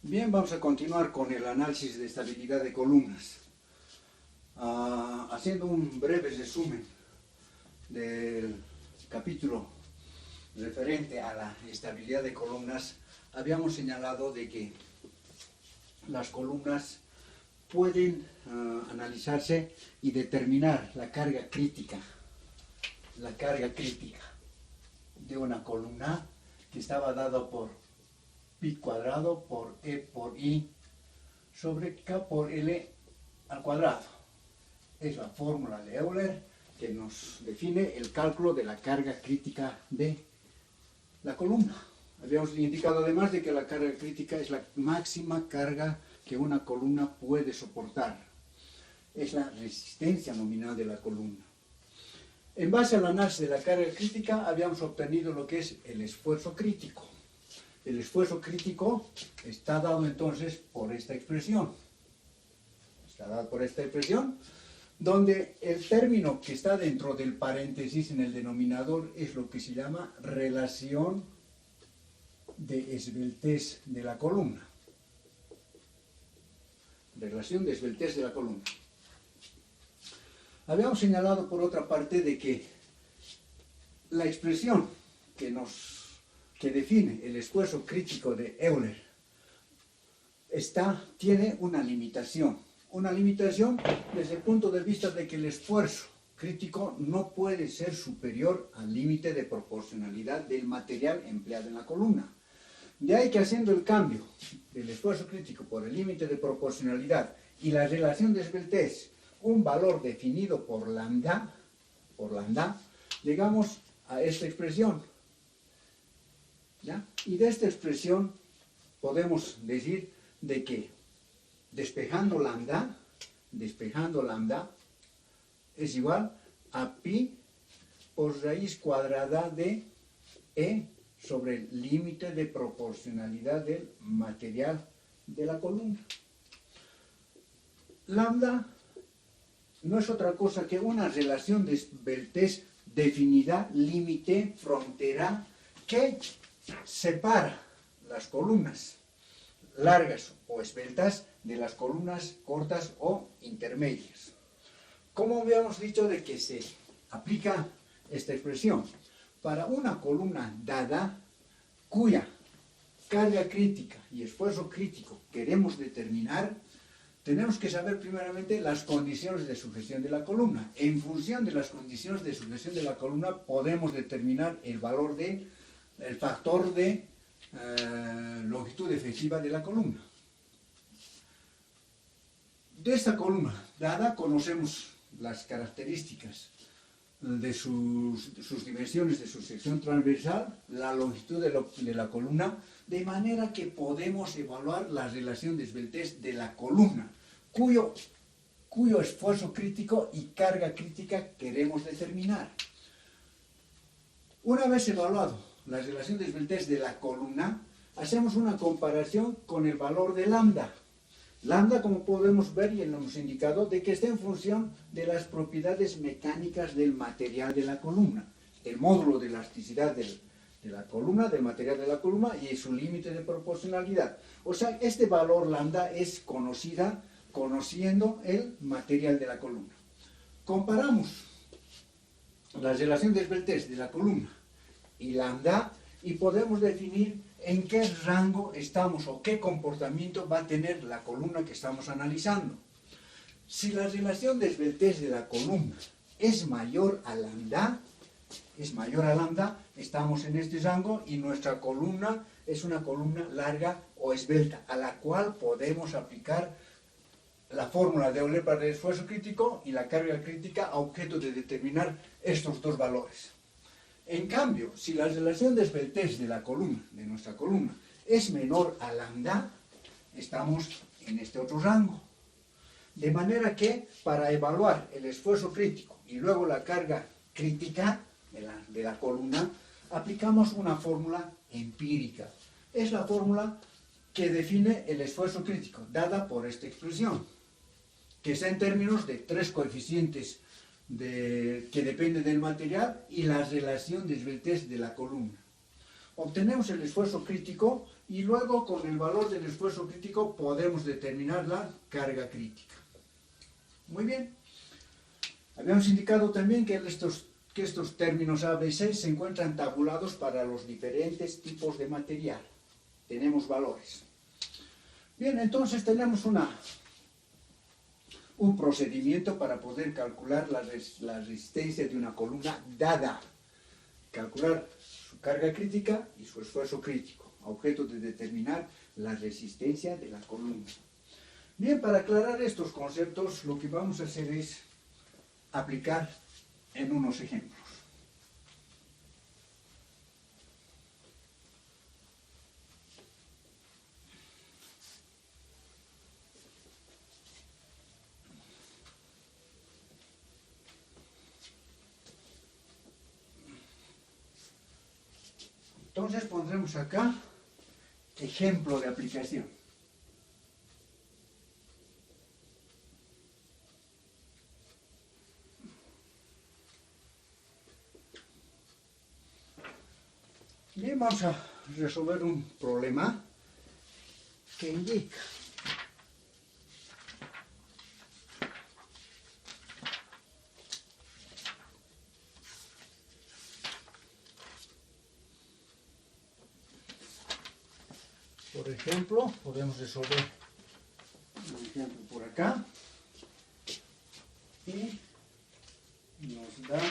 Bien, vamos a continuar con el análisis de estabilidad de columnas. Haciendo un breve resumen del capítulo referente a la estabilidad de columnas, habíamos señalado de que las columnas pueden analizarse y determinar la carga crítica de una columna que estaba dada por pi cuadrado por E por I sobre K por L al cuadrado. Es la fórmula de Euler que nos define el cálculo de la carga crítica de la columna. Habíamos indicado además de que la carga crítica es la máxima carga que una columna puede soportar. Es la resistencia nominal de la columna. En base al análisis de la carga crítica habíamos obtenido lo que es el esfuerzo crítico. El esfuerzo crítico está dado entonces por esta expresión. Está dado por esta expresión, donde el término que está dentro del paréntesis en el denominador es lo que se llama relación de esbeltez de la columna. Relación de esbeltez de la columna. Habíamos señalado por otra parte de que la expresión que define el esfuerzo crítico de Euler tiene una limitación desde el punto de vista de que el esfuerzo crítico no puede ser superior al límite de proporcionalidad del material empleado en la columna. De ahí que haciendo el cambio del esfuerzo crítico por el límite de proporcionalidad y la relación de esbeltez, un valor definido por lambda, llegamos a esta expresión. ¿Ya? Y de esta expresión podemos decir de que despejando lambda es igual a pi por raíz cuadrada de E sobre el límite de proporcionalidad del material de la columna. Lambda no es otra cosa que una relación de esbeltez definida, límite, frontera, que separa las columnas largas o esbeltas de las columnas cortas o intermedias. ¿Cómo habíamos dicho de que se aplica esta expresión? Para una columna dada, cuya carga crítica y esfuerzo crítico queremos determinar, tenemos que saber primeramente las condiciones de sujeción de la columna. En función de las condiciones de sujeción de la columna podemos determinar el valor el factor de longitud efectiva de la columna. De esta columna dada conocemos las características de sus dimensiones de su sección transversal, la longitud de la columna, de manera que podemos evaluar la relación de esbeltez de la columna, cuyo esfuerzo crítico y carga crítica queremos determinar. Una vez evaluado la relación de esbeltez de la columna, hacemos una comparación con el valor de lambda. Lambda, como podemos ver y lo hemos indicado, de que está en función de las propiedades mecánicas del material de la columna, el módulo de elasticidad de la columna, del material de la columna y su límite de proporcionalidad. O sea, este valor lambda es conociendo el material de la columna. Comparamos la relación de esbeltez de la columna y lambda y podemos definir en qué rango estamos o qué comportamiento va a tener la columna que estamos analizando. Si la relación de esbeltez de la columna es mayor a lambda, estamos en este rango y nuestra columna es una columna larga o esbelta, a la cual podemos aplicar la fórmula de Euler para el esfuerzo crítico y la carga crítica a objeto de determinar estos dos valores. En cambio, si la relación de esbeltez de nuestra columna, es menor a lambda, estamos en este otro rango. De manera que, para evaluar el esfuerzo crítico y luego la carga crítica de la columna, aplicamos una fórmula empírica. Es la fórmula que define el esfuerzo crítico, dada por esta expresión, que está en términos de tres coeficientes que depende del material y la relación de esbeltez de la columna. Obtenemos el esfuerzo crítico y luego con el valor del esfuerzo crítico podemos determinar la carga crítica. Muy bien. Habíamos indicado también que estos términos A, B y C se encuentran tabulados para los diferentes tipos de material. Tenemos valores. Bien, entonces tenemos un procedimiento para poder calcular la resistencia de una columna dada. Calcular su carga crítica y su esfuerzo crítico, a objeto de determinar la resistencia de la columna. Bien, para aclarar estos conceptos, lo que vamos a hacer es aplicar en unos ejemplos. Entonces pondremos acá ejemplo de aplicación. Bien, vamos a resolver un problema que indica por ejemplo, podemos resolver un ejemplo por acá y nos da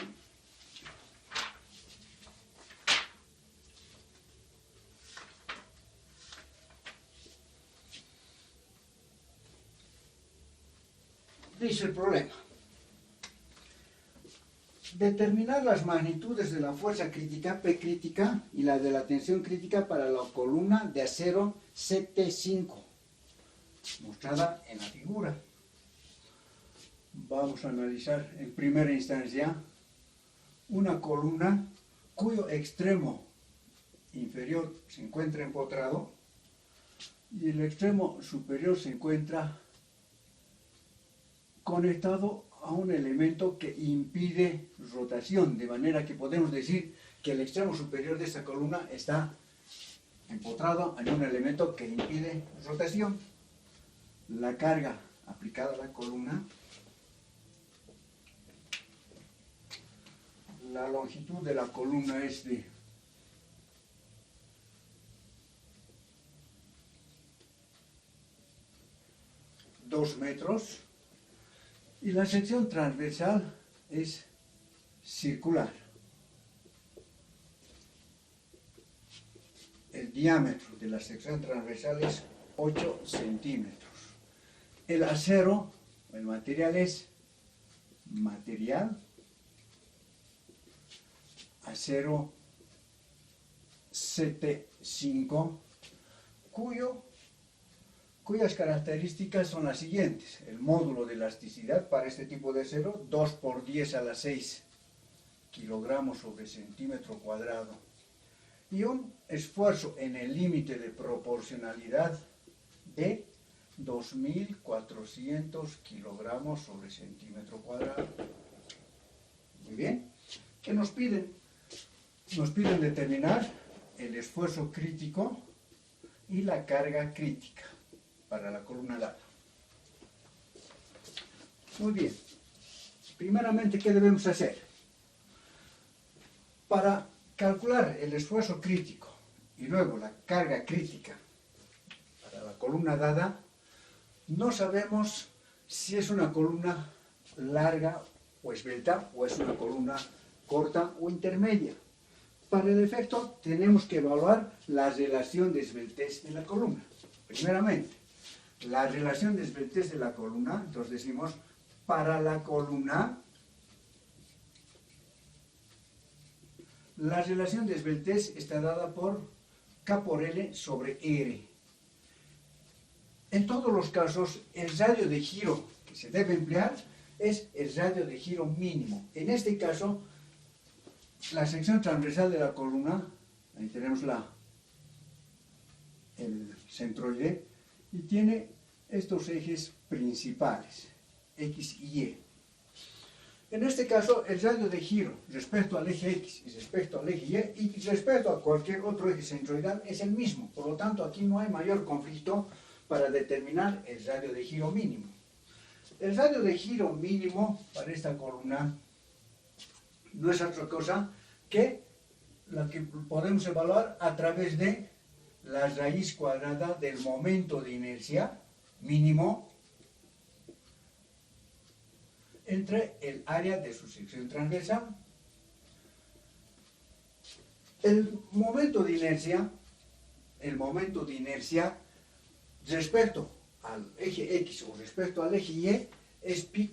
dice el problema: determinar las magnitudes de la fuerza crítica, P crítica, y la de la tensión crítica para la columna de acero CT5, mostrada en la figura. Vamos a analizar en primera instancia una columna cuyo extremo inferior se encuentra empotrado y el extremo superior se encuentra conectado a un elemento que impide rotación, de manera que podemos decir que el extremo superior de esta columna está empotrado en un elemento que impide rotación. La carga aplicada a la columna, la longitud de la columna es de 2 metros y la sección transversal es circular. El diámetro de la sección transversal es 8 centímetros. El acero, el material es acero CT5, cuyas características son las siguientes. El módulo de elasticidad para este tipo de acero, 2 por 10 a la 6 kilogramos sobre centímetro cuadrado. Y un esfuerzo en el límite de proporcionalidad de 2.400 kilogramos sobre centímetro cuadrado. Muy bien. ¿Qué nos piden? Nos piden determinar el esfuerzo crítico y la carga crítica para la columna dada. Muy bien. Primeramente, ¿qué debemos hacer? Para calcular el esfuerzo crítico y luego la carga crítica para la columna dada, no sabemos si es una columna larga o esbelta o es una columna corta o intermedia. Para el efecto tenemos que evaluar la relación de esbeltez de la columna. Primeramente, la relación de esbeltez de la columna, entonces decimos, para la columna, la relación de esbeltez está dada por K por L sobre R. En todos los casos, el radio de giro que se debe emplear es el radio de giro mínimo. En este caso, la sección transversal de la columna, ahí tenemos el centroide, y tiene estos ejes principales, X y Y. En este caso, el radio de giro respecto al eje X y respecto al eje Y y respecto a cualquier otro eje centroidal es el mismo. Por lo tanto, aquí no hay mayor conflicto para determinar el radio de giro mínimo. El radio de giro mínimo para esta columna no es otra cosa que la que podemos evaluar a través de la raíz cuadrada del momento de inercia mínimo entre el área de su sección transversal. El momento de inercia respecto al eje X o respecto al eje Y es pi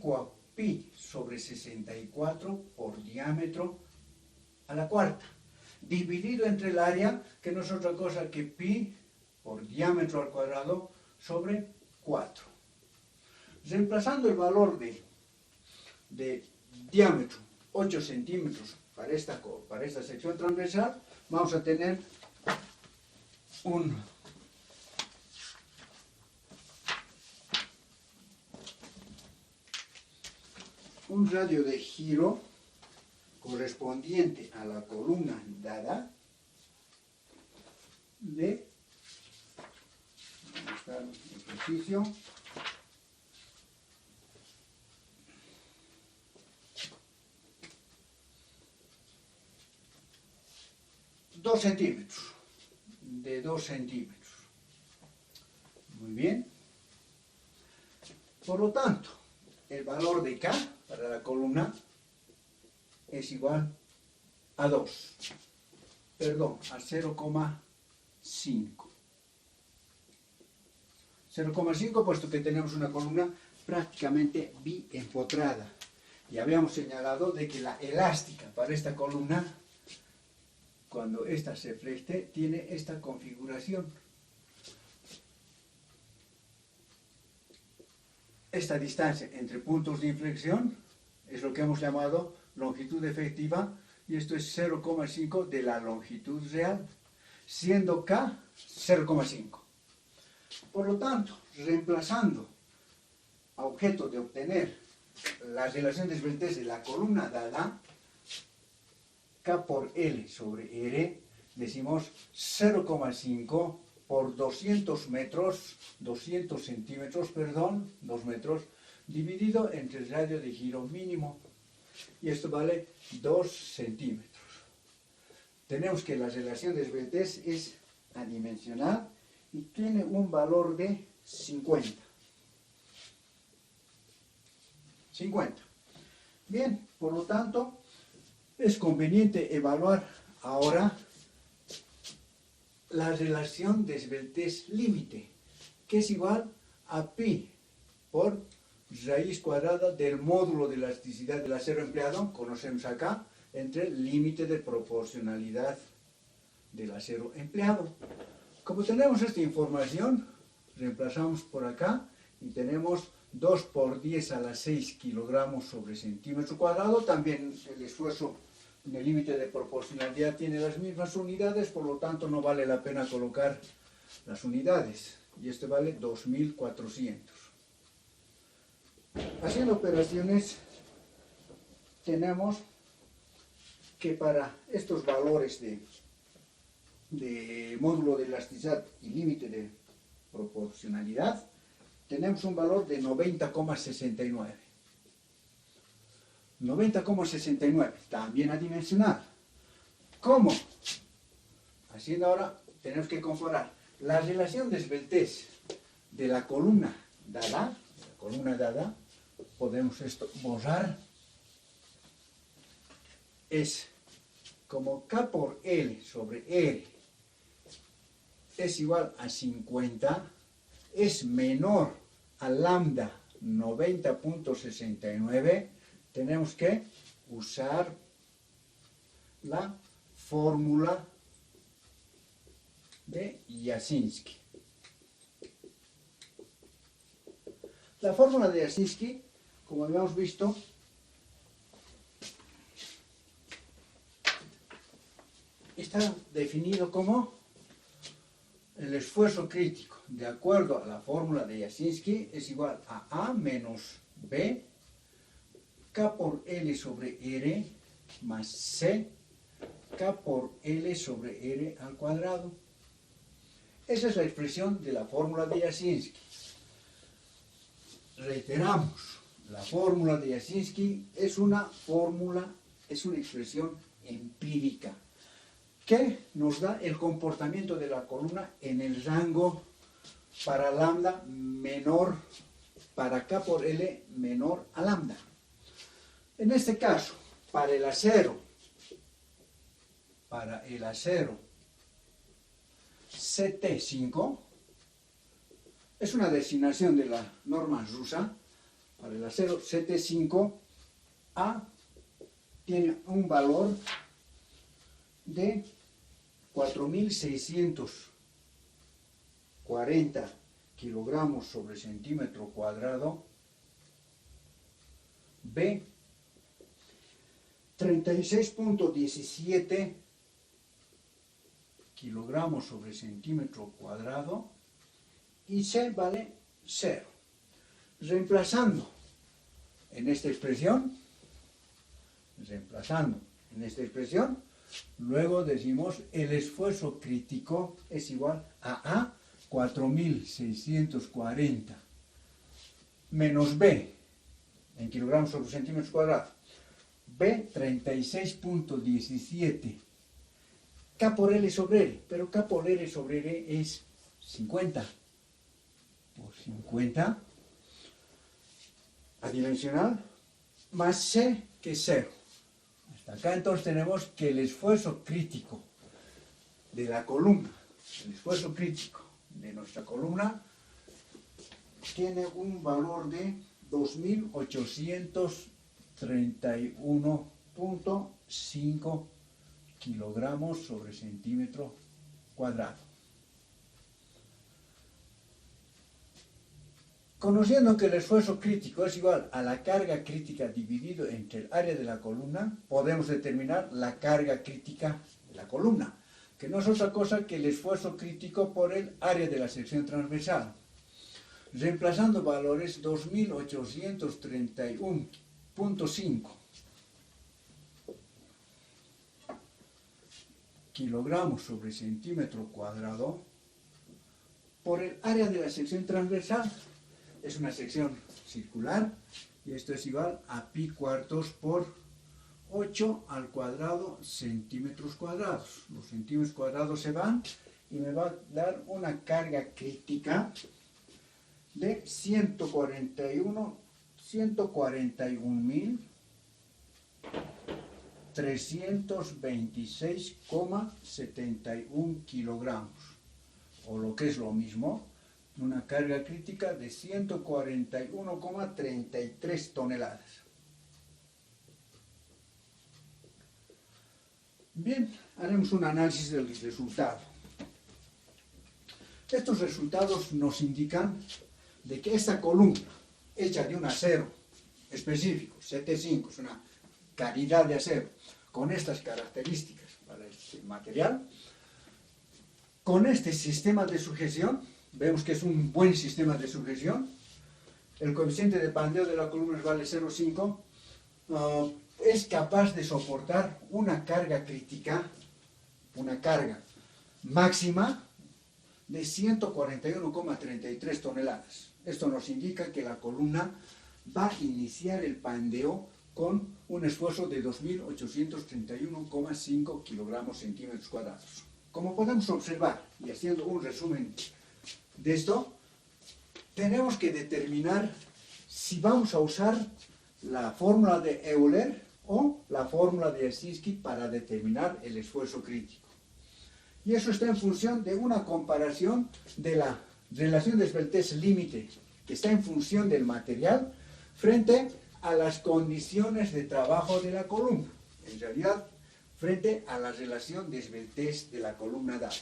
sobre 64 por diámetro a la cuarta, dividido entre el área, que no es otra cosa que pi por diámetro al cuadrado sobre 4. Reemplazando el valor de diámetro 8 centímetros para esta sección transversal, vamos a tener un radio de giro correspondiente a la columna dada de, ¿dónde está el ejercicio? De 2 centímetros. Muy bien. Por lo tanto, el valor de K para la columna es igual a 2, perdón, a 0,5. 0,5 puesto que tenemos una columna prácticamente biempotrada. Y habíamos señalado de que la elástica para esta columna, cuando ésta se flechte, tiene esta configuración. Esta distancia entre puntos de inflexión es lo que hemos llamado longitud efectiva, y esto es 0,5 de la longitud real, siendo K 0,5. Por lo tanto, reemplazando a objeto de obtener la relación de esbeltez de la columna dada, K por L sobre R, decimos 0,5 por 200 centímetros, 2 metros, dividido entre el radio de giro mínimo. Y esto vale 2 centímetros. Tenemos que la relación de esbeltez es adimensional y tiene un valor de 50. Bien, por lo tanto, es conveniente evaluar ahora la relación de esbeltez límite, que es igual a pi por raíz cuadrada del módulo de elasticidad del acero empleado, conocemos acá, entre el límite de proporcionalidad del acero empleado. Como tenemos esta información, reemplazamos por acá y tenemos 2 por 10 a la 6 kilogramos sobre centímetro cuadrado. También el esfuerzo en el límite de proporcionalidad tiene las mismas unidades, por lo tanto no vale la pena colocar las unidades. Y este vale 2400. Haciendo operaciones, tenemos que para estos valores de módulo de elasticidad y límite de proporcionalidad, tenemos un valor de 90,69. 90,69, también adimensional. ¿Cómo? Haciendo ahora, tenemos que comparar la relación de esbeltez de la columna dada, podemos esto borrar, es como K por L sobre R es igual a 50, es menor a lambda 90.69, tenemos que usar la fórmula de Jasinski. La fórmula de Jasinski, como habíamos visto, está definido como el esfuerzo crítico, de acuerdo a la fórmula de Jasinski, es igual a A menos B K por L sobre R más C, K por L sobre R al cuadrado. Esa es la expresión de la fórmula de Jasinski. Reiteramos, la fórmula de Jasinski es una fórmula, es una expresión empírica que nos da el comportamiento de la columna en el rango para lambda menor, para K por L menor a lambda. En este caso, para el acero CT5, es una designación de la norma rusa. Para el acero CT5, A tiene un valor de 4.640 kilogramos sobre centímetro cuadrado, B 36.17 kilogramos sobre centímetro cuadrado y C vale 0. Reemplazando en esta expresión, luego decimos el esfuerzo crítico es igual a 4.640 menos B en kilogramos sobre centímetros cuadrados, B 36.17, K por L sobre R, pero K por L sobre R es 50 por 50 adimensional más C que es 0. Hasta acá entonces tenemos que el esfuerzo crítico de la columna, el esfuerzo crítico de nuestra columna tiene un valor de 2.831.5 kilogramos sobre centímetro cuadrado. Conociendo que el esfuerzo crítico es igual a la carga crítica dividido entre el área de la columna, podemos determinar la carga crítica de la columna, que no es otra cosa que el esfuerzo crítico por el área de la sección transversal. Reemplazando valores 2.831.5 kilogramos sobre centímetro cuadrado por el área de la sección transversal. Es una sección circular y esto es igual a pi cuartos por 8 al cuadrado centímetros cuadrados. Los centímetros cuadrados se van y me va a dar una carga crítica de 141.326,71 kilogramos, o lo que es lo mismo, una carga crítica de 141,33 toneladas. Bien, haremos un análisis del resultado. Estos resultados nos indican de que esta columna, hecha de un acero específico, CT5, es una calidad de acero, con estas características para este material, con este sistema de sujeción, vemos que es un buen sistema de sujeción, el coeficiente de pandeo de la columna vale 0,5, es capaz de soportar una carga crítica, una carga máxima de 141,33 toneladas. Esto nos indica que la columna va a iniciar el pandeo con un esfuerzo de 2.831,5 kilogramos centímetros cuadrados. Como podemos observar, y haciendo un resumen de esto, tenemos que determinar si vamos a usar la fórmula de Euler o la fórmula de Jasinski para determinar el esfuerzo crítico. Y eso está en función de una comparación de la relación de esbeltez límite, que está en función del material, frente a las condiciones de trabajo de la columna. En realidad, frente a la relación de esbeltez de la columna dada.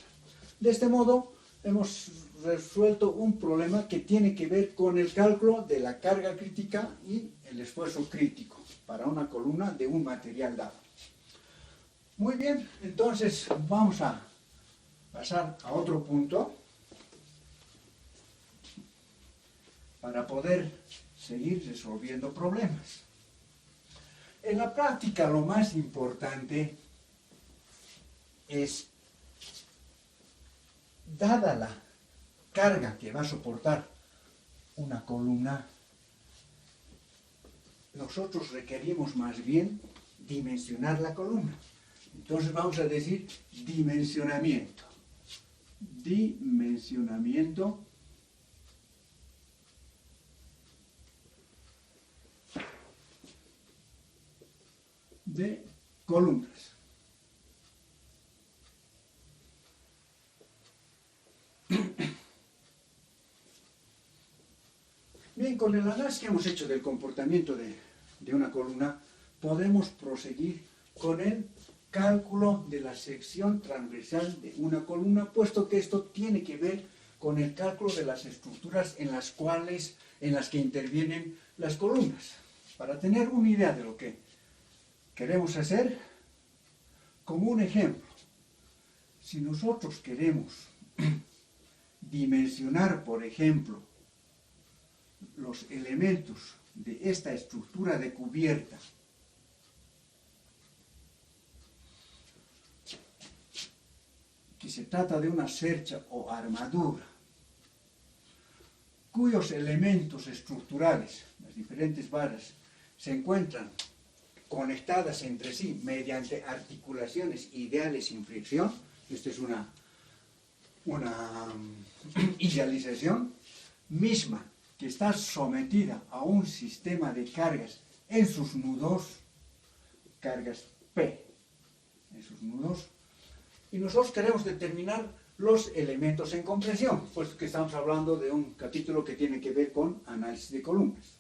De este modo, hemos resuelto un problema que tiene que ver con el cálculo de la carga crítica y el esfuerzo crítico para una columna de un material dado. Muy bien, entonces vamos a pasar a otro punto para poder seguir resolviendo problemas. En la práctica lo más importante es, dada la carga que va a soportar una columna, nosotros requerimos más bien dimensionar la columna. Entonces vamos a decir dimensionamiento. Dimensionamiento de columnas. Bien, con el análisis que hemos hecho del comportamiento de una columna, podemos proseguir con el cálculo de la sección transversal de una columna, puesto que esto tiene que ver con el cálculo de las estructuras en las que intervienen las columnas. Para tener una idea de lo que queremos hacer, como un ejemplo, si nosotros queremos dimensionar, por ejemplo, los elementos de esta estructura de cubierta, que se trata de una cercha o armadura, cuyos elementos estructurales, las diferentes varas, se encuentran conectadas entre sí mediante articulaciones ideales sin fricción. Esta es una idealización misma que está sometida a un sistema de cargas en sus nudos, cargas P, en sus nudos, y nosotros queremos determinar los elementos en compresión, puesto que estamos hablando de un capítulo que tiene que ver con análisis de columnas.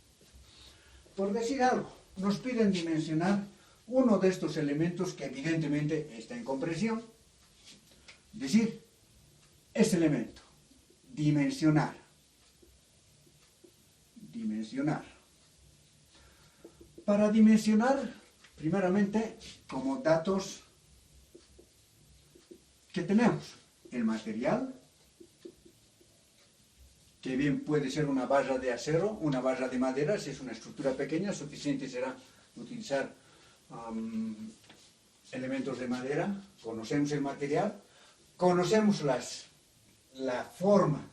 Por decir algo, nos piden dimensionar uno de estos elementos que evidentemente está en compresión, es decir, este elemento, dimensionar. Para dimensionar, primeramente, como datos que tenemos, el material, que bien puede ser una barra de acero, una barra de madera, si es una estructura pequeña, suficiente será utilizar elementos de madera. Conocemos el material, conocemos la forma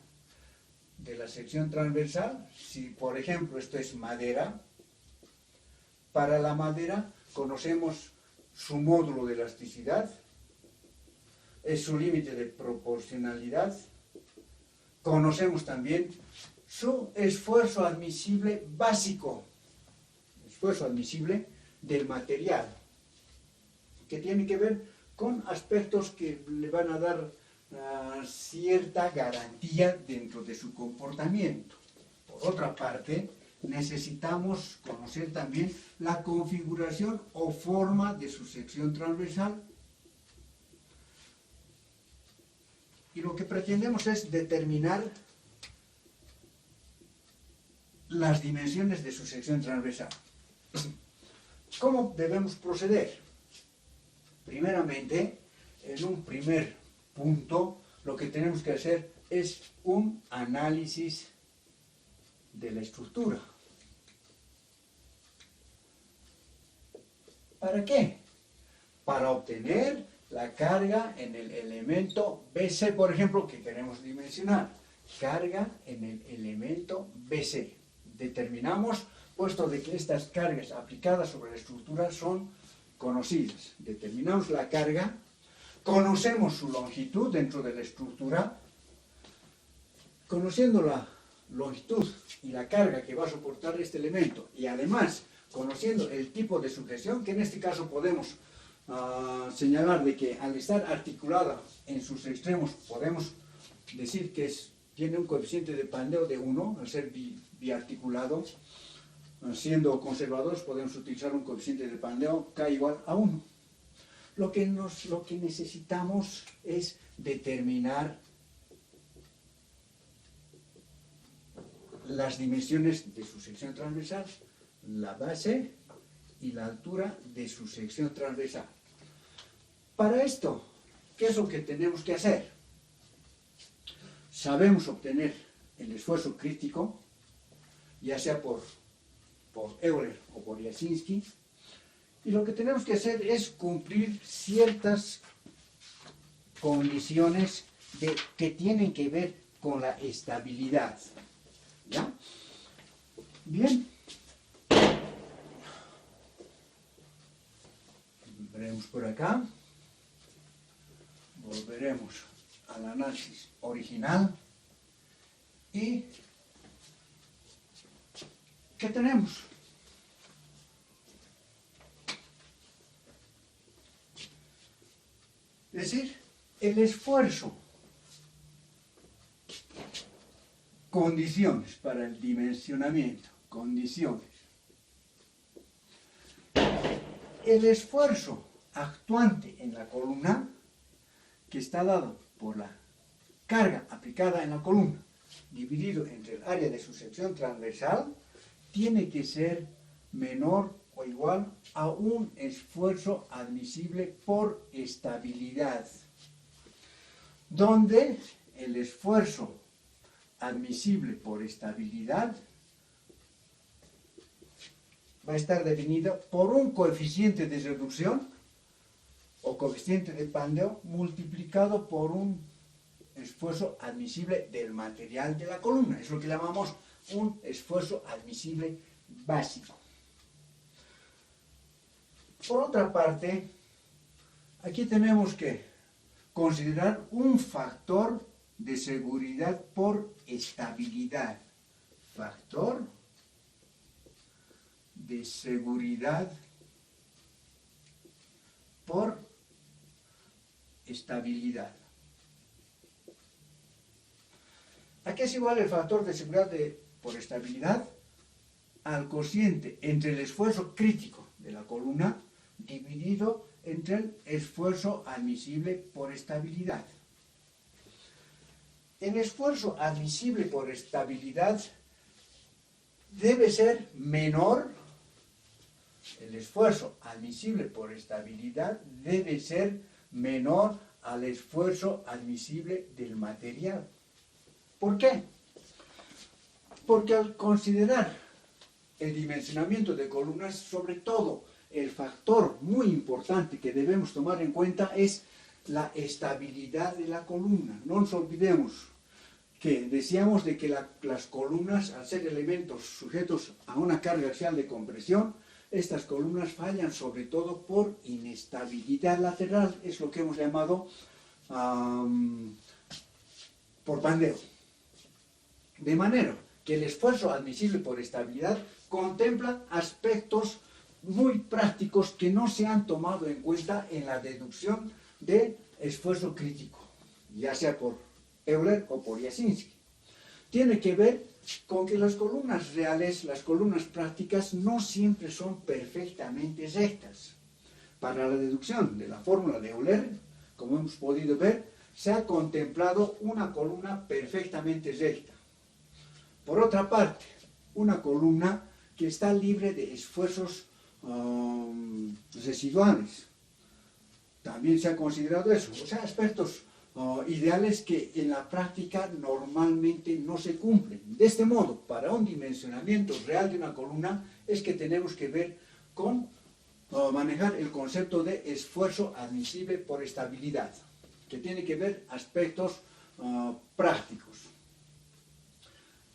de la sección transversal. Si, por ejemplo, esto es madera, para la madera conocemos su módulo de elasticidad, es su límite de proporcionalidad, conocemos también su esfuerzo admisible básico, esfuerzo admisible del material, que tiene que ver con aspectos que le van a dar cierta garantía dentro de su comportamiento. Por otra parte, necesitamos conocer también la configuración o forma de su sección transversal, y lo que pretendemos es determinar las dimensiones de su sección transversal. ¿Cómo debemos proceder? Primeramente, en un primer punto, lo que tenemos que hacer es un análisis de la estructura. ¿Para qué? Para obtener la carga en el elemento BC, por ejemplo, que queremos dimensionar. Carga en el elemento BC. Determinamos, puesto de que estas cargas aplicadas sobre la estructura son conocidas. Determinamos la carga, conocemos su longitud dentro de la estructura. Conociendo la longitud y la carga que va a soportar este elemento, y además conociendo el tipo de sujeción, que en este caso podemos señalar de que al estar articulada en sus extremos, podemos decir que tiene un coeficiente de pandeo de 1, al ser biarticulado. Siendo conservadores, podemos utilizar un coeficiente de pandeo K igual a 1. Lo que necesitamos es determinar las dimensiones de su sección transversal, la base y la altura de su sección transversal. Para esto, ¿qué es lo que tenemos que hacer? Sabemos obtener el esfuerzo crítico, ya sea por Euler o por Jasinski, Y lo que tenemos que hacer es cumplir ciertas condiciones que tienen que ver con la estabilidad. ¿Ya? Bien. Veremos por acá. Volveremos al análisis original. ¿Y qué tenemos? Es decir, el esfuerzo. Condiciones para el dimensionamiento. Condiciones. El esfuerzo actuante en la columna, que está dado por la carga aplicada en la columna, dividido entre el área de su sección transversal, tiene que ser menor o igual a un esfuerzo admisible por estabilidad, donde el esfuerzo admisible por estabilidad va a estar definido por un coeficiente de reducción o coeficiente de pandeo multiplicado por un esfuerzo admisible del material de la columna. Es lo que llamamos un esfuerzo admisible básico. Por otra parte, aquí tenemos que considerar un factor de seguridad por estabilidad. Factor de seguridad por estabilidad. ¿A qué es igual el factor de seguridad por estabilidad? Al cociente entre el esfuerzo crítico de la columna dividido entre el esfuerzo admisible por estabilidad. El esfuerzo admisible por estabilidad debe ser menor. El esfuerzo admisible por estabilidad debe ser menor al esfuerzo admisible del material. ¿Por qué? Porque al considerar el dimensionamiento de columnas, sobre todo el factor muy importante que debemos tomar en cuenta es la estabilidad de la columna. No nos olvidemos que decíamos de que las columnas, al ser elementos sujetos a una carga axial de compresión, estas columnas fallan sobre todo por inestabilidad lateral, es lo que hemos llamado por pandeo. De manera que el esfuerzo admisible por estabilidad contempla aspectos muy prácticos que no se han tomado en cuenta en la deducción de esfuerzo crítico, ya sea por Euler o por Jasinski. Tiene que ver con que las columnas reales, las columnas prácticas, no siempre son perfectamente rectas. Para la deducción de la fórmula de Euler, como hemos podido ver, se ha contemplado una columna perfectamente recta. Por otra parte, una columna que está libre de esfuerzos residuales. También se ha considerado eso, o sea, aspectos ideales que en la práctica normalmente no se cumplen. De este modo, para un dimensionamiento real de una columna es que tenemos que ver con manejar el concepto de esfuerzo admisible por estabilidad, que tiene que ver aspectos prácticos.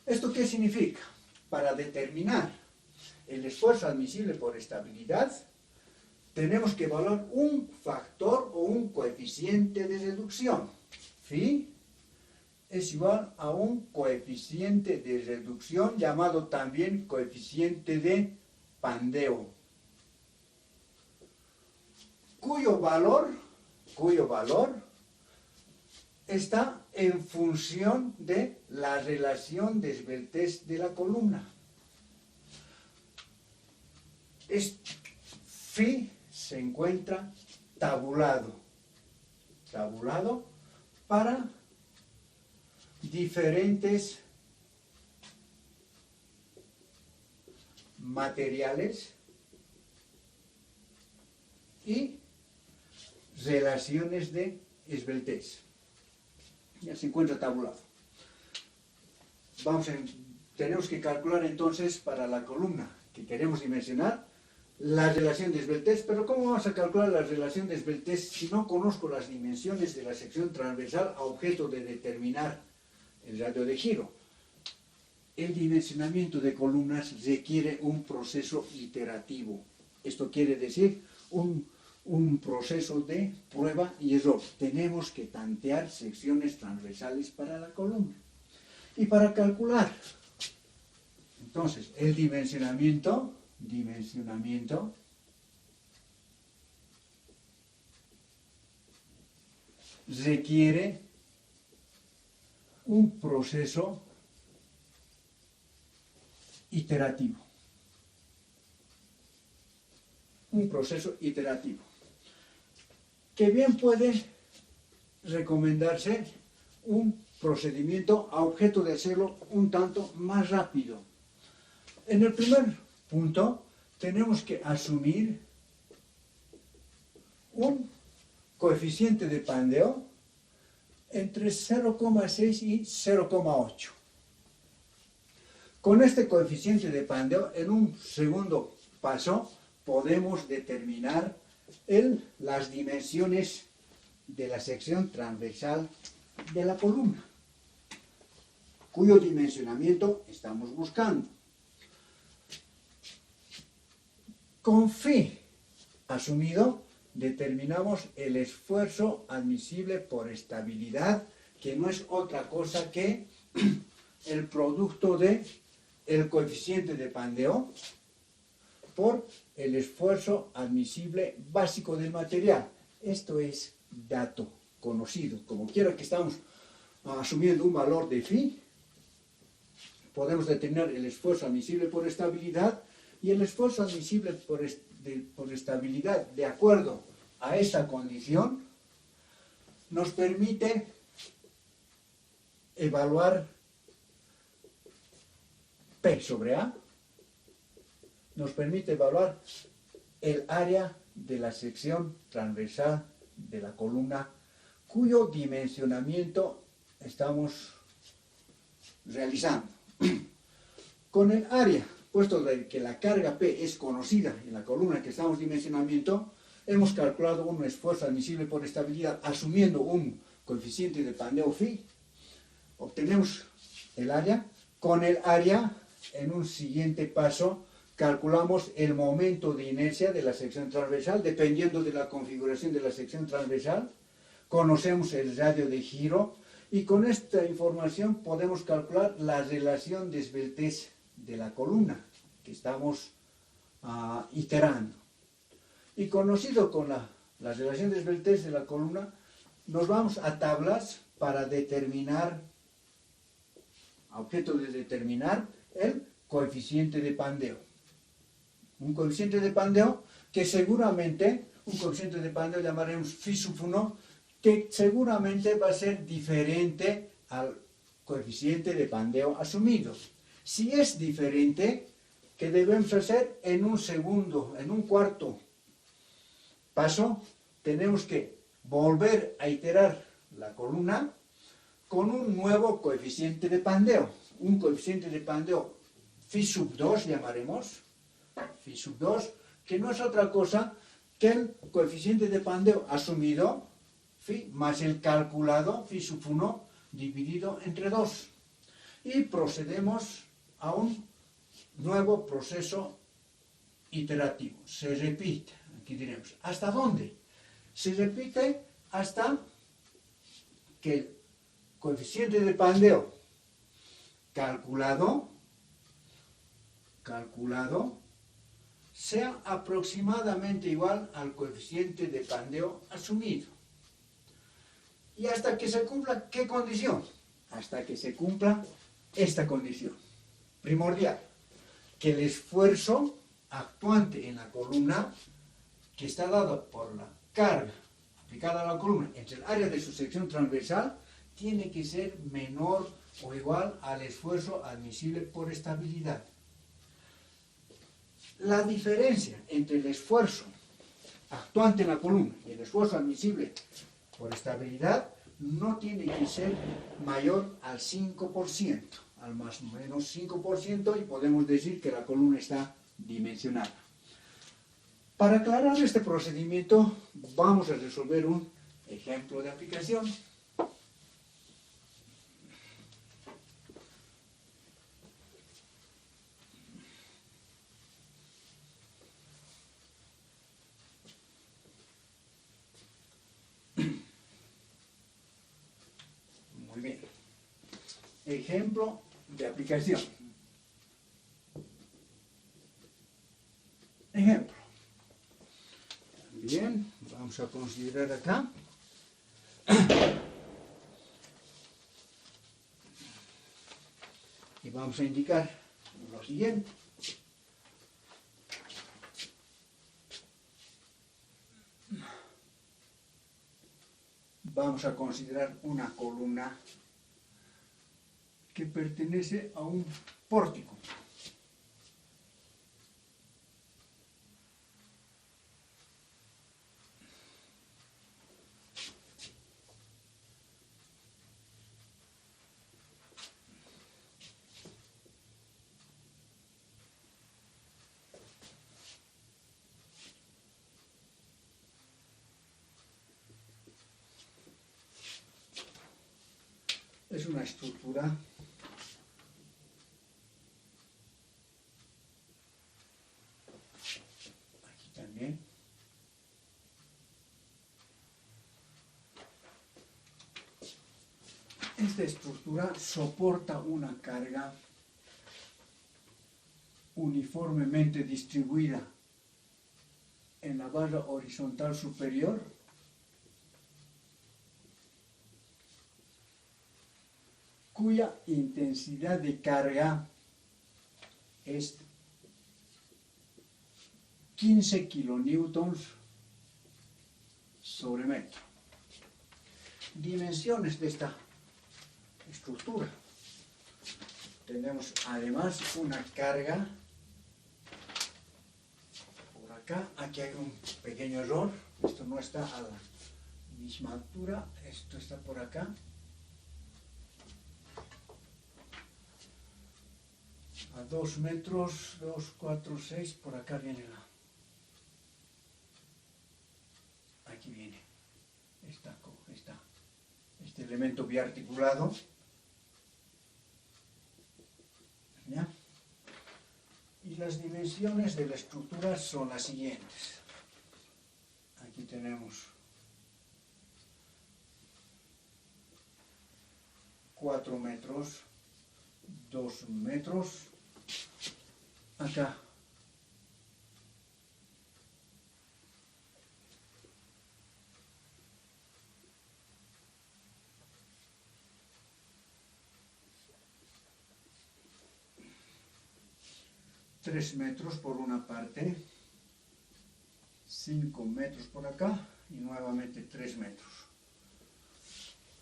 ¿Esto qué significa? Para determinar el esfuerzo admisible por estabilidad, tenemos que evaluar un factor o un coeficiente de reducción. Phi es igual a un coeficiente de reducción llamado también coeficiente de pandeo, cuyo valor está en función de la relación de esbeltez de la columna. Phi se encuentra tabulado para diferentes materiales y relaciones de esbeltez. Ya se encuentra tabulado. Tenemos que calcular entonces para la columna que queremos dimensionar la relación de esbeltez, pero ¿cómo vamos a calcular la relación de esbeltez si no conozco las dimensiones de la sección transversal a objeto de determinar el radio de giro? El dimensionamiento de columnas requiere un proceso iterativo. Esto quiere decir un proceso de prueba y error. Tenemos que tantear secciones transversales para la columna. Y para calcular, entonces, el dimensionamiento requiere un proceso iterativo. Un proceso iterativo. Que bien puede recomendarse un procedimiento a objeto de hacerlo un tanto más rápido. En el primer punto tenemos que asumir un coeficiente de pandeo entre 0,6 y 0,8. Con este coeficiente de pandeo, en un segundo paso, podemos determinar las dimensiones de la sección transversal de la columna, cuyo dimensionamiento estamos buscando. Con phi asumido, determinamos el esfuerzo admisible por estabilidad, que no es otra cosa que el producto de el coeficiente de pandeo por el esfuerzo admisible básico del material. Esto es dato conocido. Como quiera que estamos asumiendo un valor de phi, podemos determinar el esfuerzo admisible por estabilidad, y el esfuerzo admisible por estabilidad, de acuerdo a esa condición, nos permite evaluar P sobre A, nos permite evaluar el área de la sección transversal de la columna, cuyo dimensionamiento estamos realizando. Con el área, puesto que la carga P es conocida en la columna que estamos dimensionando, hemos calculado un esfuerzo admisible por estabilidad asumiendo un coeficiente de pandeo phi. Obtenemos el área. Con el área, en un siguiente paso, calculamos el momento de inercia de la sección transversal, dependiendo de la configuración de la sección transversal. Conocemos el radio de giro y con esta información podemos calcular la relación de esbeltez de la columna que estamos iterando. Y conocido con la relación de esbeltez de la columna, nos vamos a tablas para determinar, a objeto de determinar el coeficiente de pandeo. Un coeficiente de pandeo que seguramente, un coeficiente de pandeo llamaremos phi sub 1, que seguramente va a ser diferente al coeficiente de pandeo asumido. Si es diferente, ¿qué debemos hacer? En un cuarto paso, tenemos que volver a iterar la columna con un nuevo coeficiente de pandeo. Un coeficiente de pandeo phi sub 2 llamaremos, phi sub 2, que no es otra cosa que el coeficiente de pandeo asumido, phi, más el calculado, phi sub 1, dividido entre 2. Y procedemos a un nuevo proceso iterativo. Se repite, aquí diremos, ¿hasta dónde? Se repite hasta que el coeficiente de pandeo calculado sea aproximadamente igual al coeficiente de pandeo asumido. Y hasta que se cumpla, ¿qué condición? Hasta que se cumpla esta condición primordial, que el esfuerzo actuante en la columna, que está dado por la carga aplicada a la columna entre el área de su sección transversal, tiene que ser menor o igual al esfuerzo admisible por estabilidad. La diferencia entre el esfuerzo actuante en la columna y el esfuerzo admisible por estabilidad no tiene que ser mayor al 5%, al más o menos 5%, y podemos decir que la columna está dimensionada. Para aclarar este procedimiento, vamos a resolver un ejemplo de aplicación. Muy bien. Ejemplo de aplicación. Ejemplo. Bien, vamos a considerar acá. Y vamos a indicar lo siguiente. Vamos a considerar una columna que pertenece a un pórtico. Es una estructura aquí también. Esta estructura soporta una carga uniformemente distribuida en la barra horizontal superior cuya intensidad de carga es 15 kilonewtons sobre metro. Dimensiones de esta estructura. Tenemos además una carga por acá. Aquí hay un pequeño error. Esto no está a la misma altura. Esto está por acá. A 2 metros, 2, 4, 6, por acá viene la... Aquí viene este elemento biarticulado. ¿Ya? Y las dimensiones de la estructura son las siguientes. Aquí tenemos 4 metros, 2 metros. Acá 3 metros por una parte, 5 metros por acá y nuevamente 3 metros.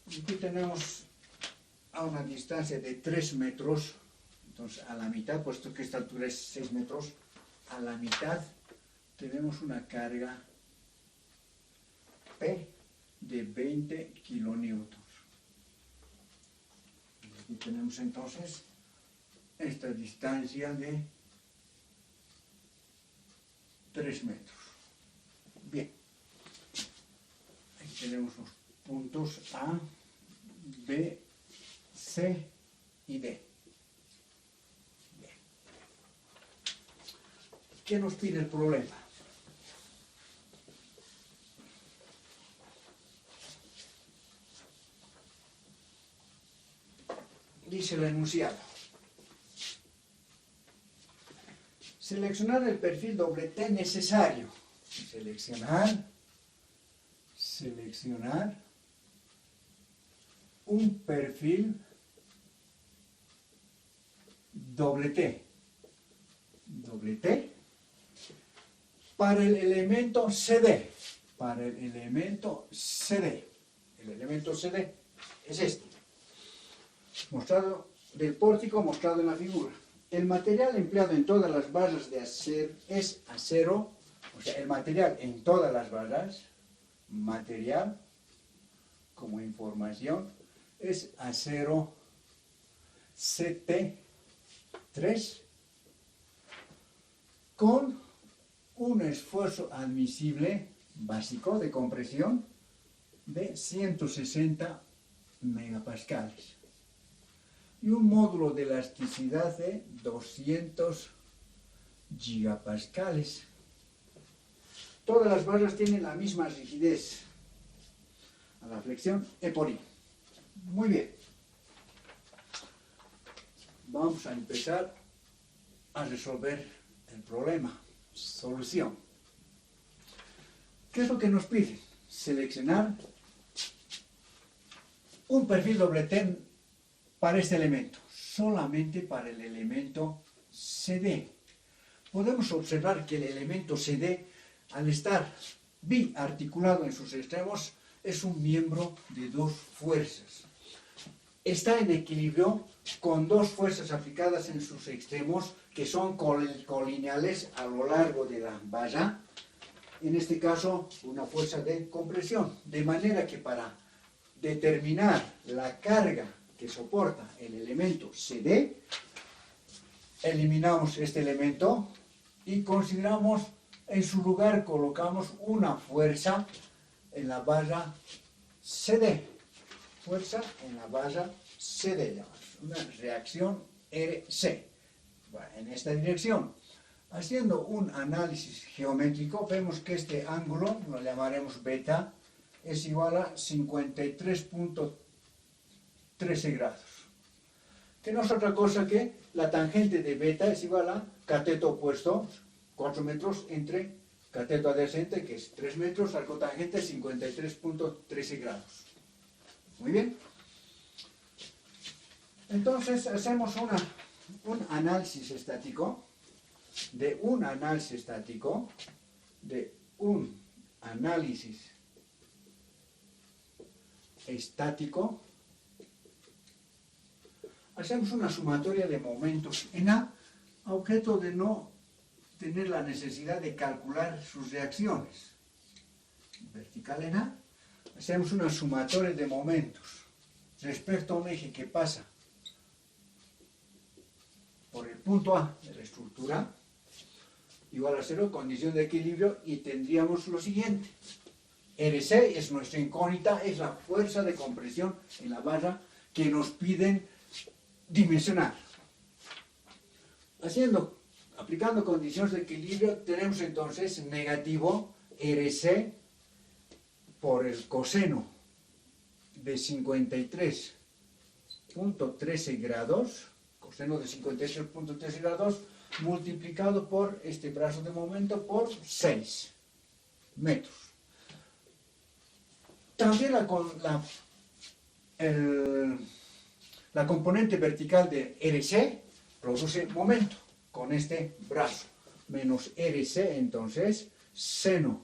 Aquí tenemos a una distancia de 3 metros, entonces a la mitad, puesto que esta altura es 6 metros, a la mitad tenemos una carga P de 20 kilonewtons. Aquí tenemos entonces esta distancia de 3 metros. Bien, aquí tenemos los puntos A, B, C y D. Bien. ¿Qué nos pide el problema? Dice el enunciado: seleccionar el perfil doble T necesario. Seleccionar un perfil doble T para el elemento CD. El elemento CD es este, mostrado del pórtico, mostrado en la figura. El material empleado en todas las barras de acero es acero, o sea, el material en todas las barras, material como información, es acero CT3 con un esfuerzo admisible básico de compresión de 160 megapascales y un módulo de elasticidad de 200 gigapascales. Todas las barras tienen la misma rigidez a la flexión E por I. Muy bien. Vamos a empezar a resolver el problema. Solución. ¿Qué es lo que nos pide? Seleccionar un perfil doble T para este elemento, solamente para el elemento CD. Podemos observar que el elemento CD, al estar biarticulado en sus extremos, es un miembro de dos fuerzas. Está en equilibrio con dos fuerzas aplicadas en sus extremos que son colineales a lo largo de la valla. En este caso, una fuerza de compresión. De manera que para determinar la carga que soporta el elemento CD, eliminamos este elemento y consideramos en su lugar, colocamos una fuerza en la valla CD. Fuerza en la valla CD, llamamos una reacción RC. Bueno, en esta dirección, haciendo un análisis geométrico, vemos que este ángulo, lo llamaremos beta, es igual a 53.13 grados. Que no es otra cosa que la tangente de beta es igual a cateto opuesto, 4 metros, entre cateto adyacente, que es 3 metros, arco tangente 53.13 grados. Muy bien. Entonces hacemos un análisis estático, de un análisis estático, hacemos una sumatoria de momentos en A, a objeto de no tener la necesidad de calcular sus reacciones. Vertical en A, hacemos una sumatoria de momentos respecto a un eje que pasa por el punto A de la estructura, igual a 0, condición de equilibrio, y tendríamos lo siguiente. RC es nuestra incógnita, es la fuerza de compresión en la barra que nos piden dimensionar. Aplicando condiciones de equilibrio, tenemos entonces negativo RC por el coseno de 53.13 grados, coseno de 53.13 grados, multiplicado por este brazo de momento por 6 metros. También la componente vertical de RC produce momento con este brazo, menos RC, entonces, seno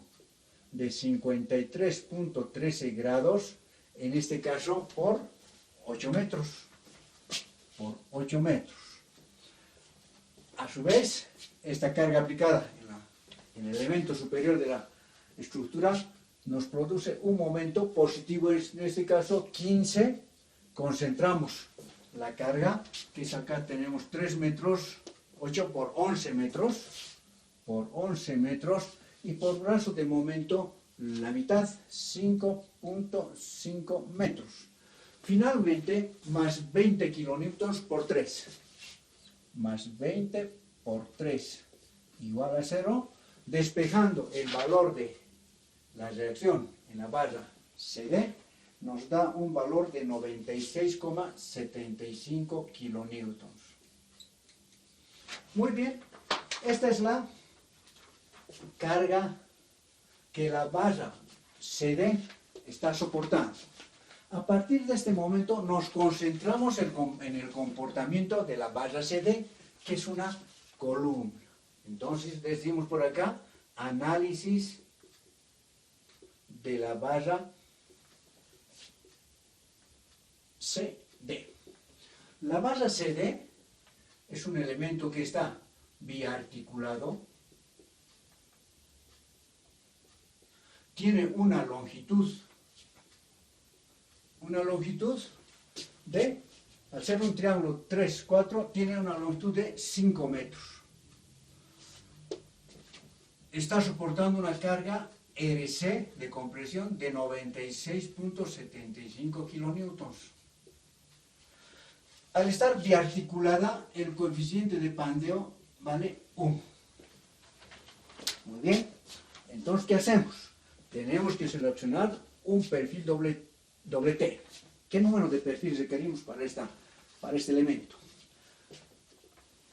de 53.13 grados, en este caso por 8 metros. Por 8 metros. A su vez, esta carga aplicada en el elemento superior de la estructura nos produce un momento positivo, en este caso 15. Concentramos la carga, que es acá, tenemos 3 metros, 8 por 11 metros, y por brazo de momento la mitad, 5.5 metros. Finalmente, más 20 kilonewtons por 3. Más 20 por 3 igual a 0, despejando el valor de la reacción en la barra CD, nos da un valor de 96,75 kilonewtons. Muy bien, esta es la carga que la barra CD está soportando. A partir de este momento nos concentramos en el comportamiento de la barra CD, que es una columna. Entonces decimos por acá, análisis de la barra CD. La barra CD es un elemento que está biarticulado, tiene una longitud de, al ser un triángulo 3, 4, tiene una longitud de 5 metros. está soportando una carga RC de compresión de 96.75 kilonewtons. Al estar biarticulada, el coeficiente de pandeo vale 1. Muy bien, entonces, ¿qué hacemos? Tenemos que seleccionar un perfil doble T. ¿Qué número de perfiles requerimos para este elemento?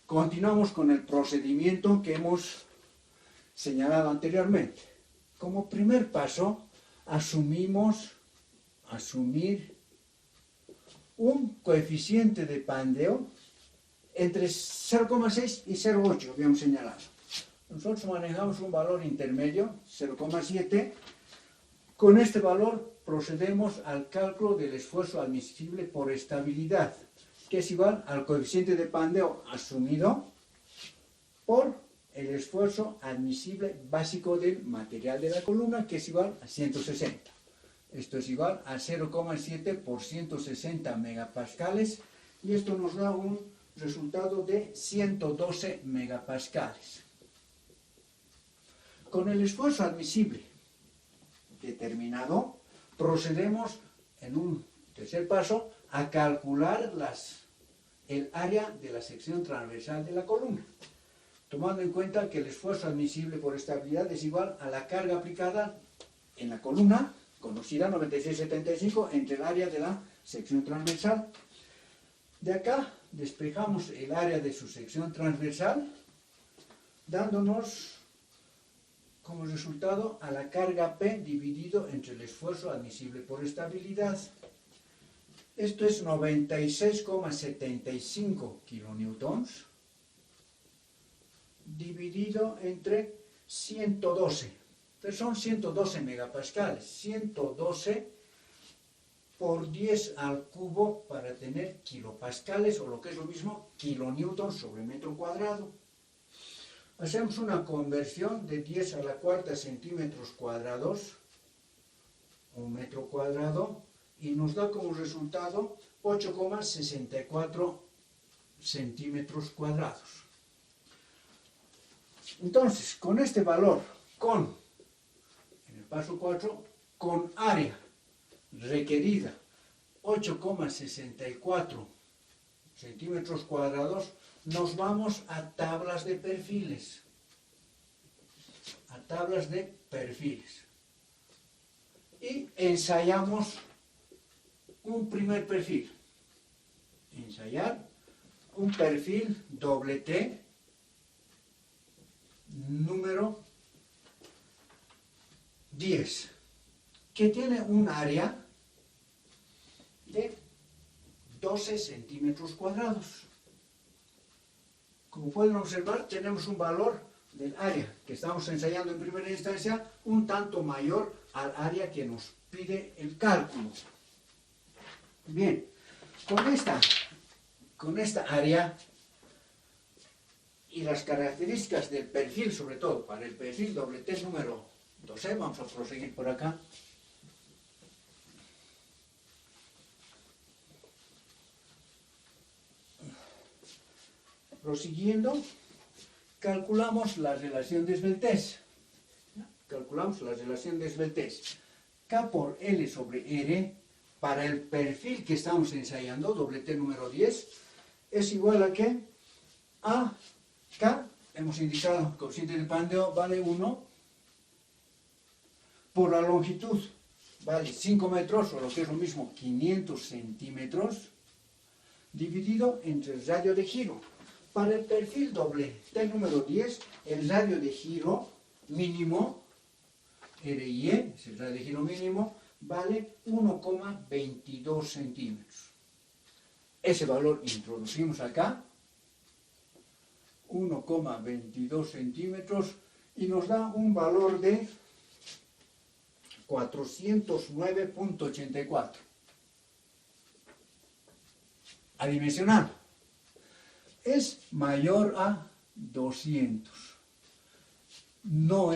Continuamos con el procedimiento que hemos señalado anteriormente. Como primer paso, asumir un coeficiente de pandeo entre 0,6 y 0,8, habíamos señalado. Nosotros manejamos un valor intermedio, 0,7. Con este valor procedemos al cálculo del esfuerzo admisible por estabilidad, que es igual al coeficiente de pandeo asumido por el esfuerzo admisible básico del material de la columna, que es igual a 160. Esto es igual a 0,7 por 160 megapascales, y esto nos da un resultado de 112 megapascales. Con el esfuerzo admisible determinado, procedemos en un tercer paso a calcular el área de la sección transversal de la columna, tomando en cuenta que el esfuerzo admisible por estabilidad es igual a la carga aplicada en la columna, conocida 96,75, entre el área de la sección transversal. De acá despejamos el área de su sección transversal, dándonos como resultado a la carga P dividido entre el esfuerzo admisible por estabilidad. Esto es 96,75 kilonewtons dividido entre 112. Entonces son 112 megapascales. 112 por 10 al cubo para tener kilopascales, o lo que es lo mismo, kilonewtons sobre metro cuadrado. Hacemos una conversión de 10 a la cuarta centímetros cuadrados, un metro cuadrado, y nos da como resultado 8,64 centímetros cuadrados. Entonces, con este valor, en el paso 4, con área requerida 8,64 centímetros cuadrados, nos vamos a tablas de perfiles. Y ensayamos un primer perfil. Ensayar un perfil doble T número 10, que tiene un área de 12 centímetros cuadrados. Como pueden observar, tenemos un valor del área que estamos ensayando en primera instancia un tanto mayor al área que nos pide el cálculo. Bien, con esta área y las características del perfil, sobre todo para el perfil doble T número 12, vamos a proseguir por acá. Prosiguiendo, calculamos la relación de esbeltez. K por L sobre R para el perfil que estamos ensayando, doble T número 10, es igual a que a K, hemos indicado el coeficiente de pandeo, vale 1, por la longitud, vale 5 metros, o lo que es lo mismo, 500 centímetros, dividido entre el radio de giro. Para el perfil doble T número 10, el radio de giro mínimo, RIE, es el radio de giro mínimo, vale 1,22 centímetros. Ese valor introducimos acá, 1,22 centímetros, y nos da un valor de 409,84. Adimensionado. Es mayor a 200. No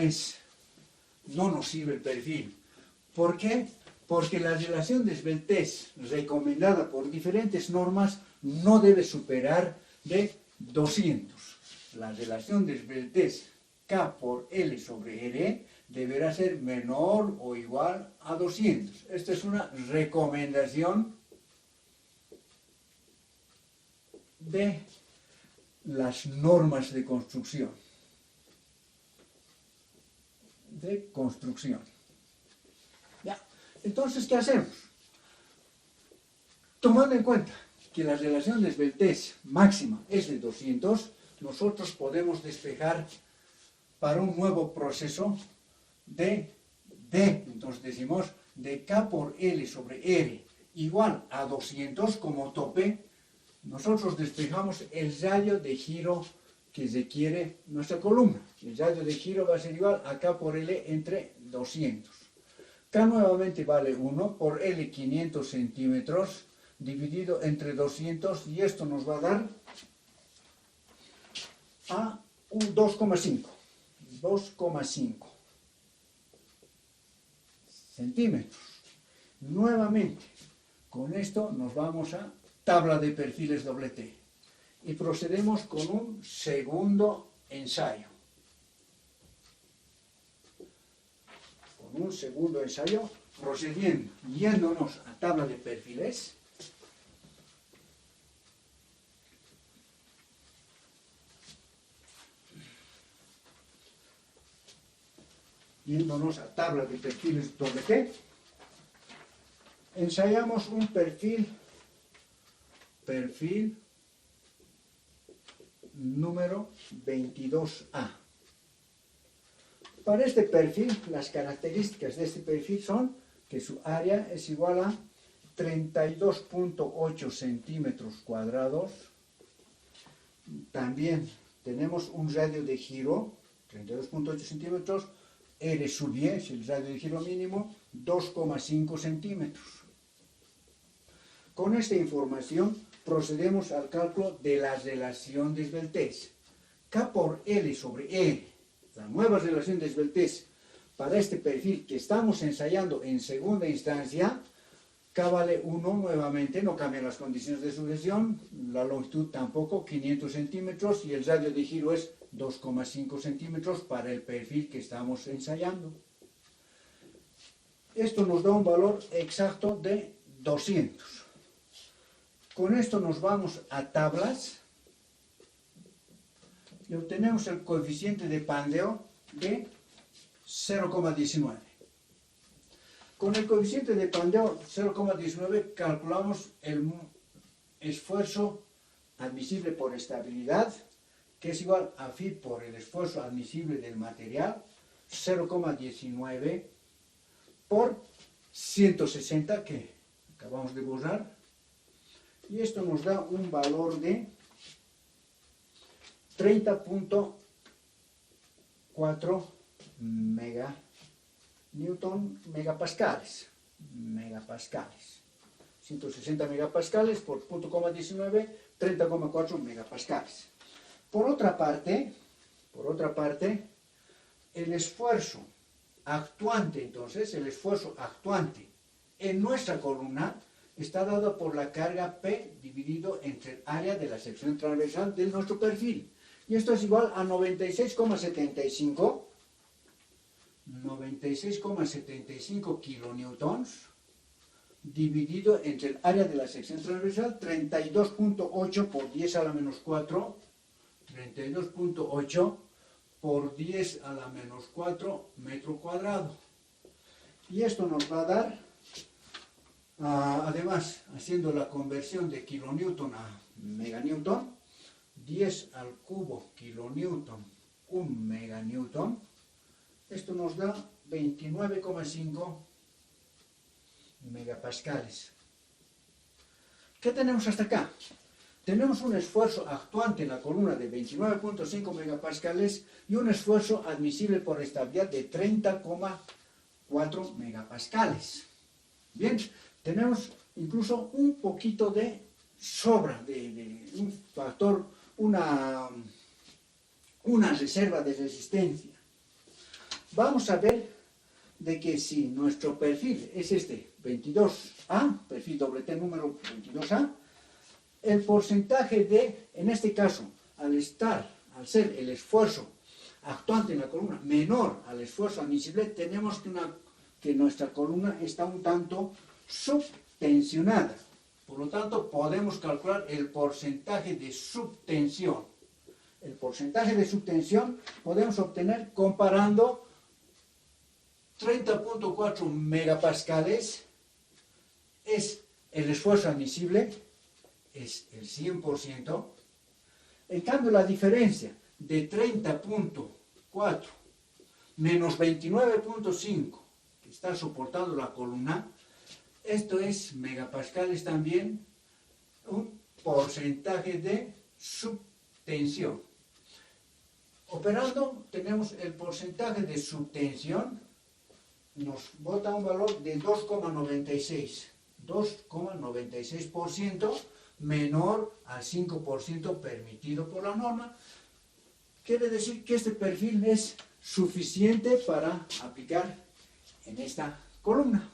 nos sirve el perfil. ¿Por qué? Porque la relación de esbeltez recomendada por diferentes normas no debe superar de 200. La relación de esbeltez K por L sobre R deberá ser menor o igual a 200. Esta es una recomendación de las normas de construcción. ¿Ya? Entonces, ¿qué hacemos? Tomando en cuenta que la relación de esbeltez máxima es de 200, nosotros podemos despejar para un nuevo proceso de D. Entonces decimos de K por L sobre R igual a 200 como tope. Nosotros despejamos el radio de giro que requiere nuestra columna. El radio de giro va a ser igual a K por L entre 200. K nuevamente vale 1 por L 500 centímetros dividido entre 200 y esto nos va a dar a un 2,5 centímetros. Nuevamente, con esto nos vamos a tabla de perfiles doble T y procedemos con un segundo ensayo. Procediendo, yéndonos a tabla de perfiles. Yéndonos a tabla de perfiles doble T, ensayamos un perfil número 22A. Para este perfil, las características de este perfil son que su área es igual a 32.8 centímetros cuadrados. También tenemos un radio de giro, 32.8 centímetros, R sub Y, es el radio de giro mínimo, 2,5 centímetros. Con esta información procedemos al cálculo de la relación de esbeltez. K por L sobre E, la nueva relación de esbeltez para este perfil que estamos ensayando en segunda instancia, K vale 1 nuevamente, no cambian las condiciones de sucesión, la longitud tampoco, 500 centímetros, y el radio de giro es 2,5 centímetros para el perfil que estamos ensayando. Esto nos da un valor exacto de 200. Con esto nos vamos a tablas y obtenemos el coeficiente de pandeo de 0,19. Con el coeficiente de pandeo 0,19 calculamos el esfuerzo admisible por estabilidad, que es igual a phi por el esfuerzo admisible del material, 0,19 por 160, que acabamos de borrar, y esto nos da un valor de 30.4 megapascales. 160 megapascales por 0,19, 30,4 megapascales. Por otra parte, el esfuerzo actuante, entonces, en nuestra columna está dado por la carga P dividido entre el área de la sección transversal de nuestro perfil. Y esto es igual a 96,75 kilonewtons dividido entre el área de la sección transversal, 32.8 por 10 a la menos 4, 32.8 por 10 a la menos 4 metro cuadrado. Y esto nos va a dar, además, haciendo la conversión de kilonewton a meganewton, 10 al cubo kilonewton, 1 meganewton, esto nos da 29,5 megapascales. ¿Qué tenemos hasta acá? Tenemos un esfuerzo actuante en la columna de 29,5 megapascales y un esfuerzo admisible por estabilidad de 30,4 megapascales. Bien, tenemos incluso un poquito de sobra, de un factor, una reserva de resistencia. Vamos a ver de que si nuestro perfil es este 22A, perfil doble T número 22A, el porcentaje de, en este caso, al ser el esfuerzo actuante en la columna menor al esfuerzo admisible, tenemos que nuestra columna está un tanto subtensionada. Por lo tanto, podemos calcular el porcentaje de subtensión. El porcentaje de subtensión podemos obtener comparando 30.4 megapascales es el esfuerzo admisible, es el 100%. En cambio, la diferencia de 30.4 menos 29.5 que está soportando la columna, esto es megapascales también, un porcentaje de subtensión. Operando, tenemos el porcentaje de subtensión, nos bota un valor de 2,96% menor al 5% permitido por la norma. Quiere decir que este perfil es suficiente para aplicar en esta columna.